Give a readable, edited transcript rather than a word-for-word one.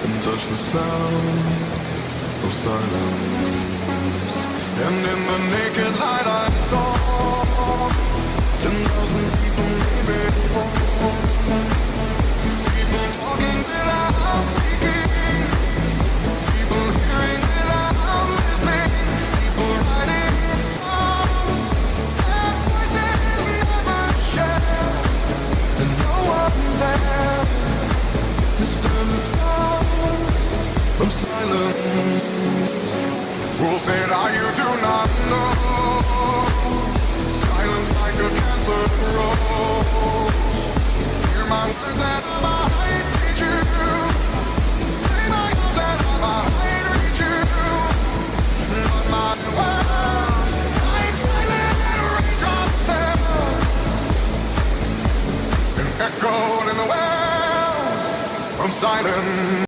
and touch the sound of silence. And in the naked light I saw 10,000 people, maybe more. People talking without speaking, people hearing without listening, people writing songs that voices never share, and no one dare disturb the sound of silence. Fool said, are you